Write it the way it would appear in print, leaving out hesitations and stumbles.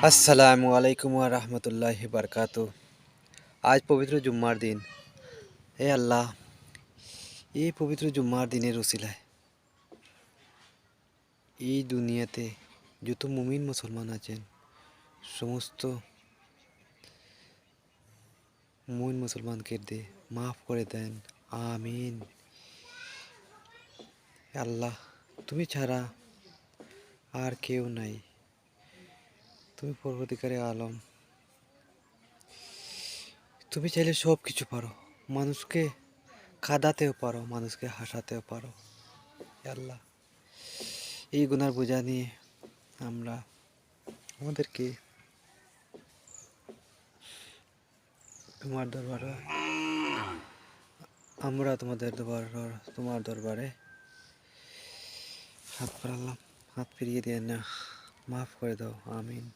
আসসালামু আলাইকুম ওয়া রাহমাতুল্লাহি বারকাতুহু। আজ পবিত্র জুম্মার দিন। হে আল্লাহ, এই পবিত্র জুম্মার দিনের উসিলায় এই দুনিয়াতে যত মুমিন মুসলমান আছেন সমস্ত মুমিন মুসলমানকে মাফ করে দেন, আমিন। হে আল্লাহ, তুমি ছাড়া আর কেউ নাই, তুমি পরবর্তীকারে আলম। তুমি চাইলে সব কিছু পারো, মানুষকে কাঁদাতেও পারো, মানুষকে হাসাতেও পারো। হে আল্লাহ, এই গুনার বোঝা নিয়ে আমরা আমাদেরকে তোমার দরবারে আমরা তোমার দরবারে হাত বাড়ালাম, হাত ফিরিয়ে দিয়ে না, মাফ করে দাও, আমিন।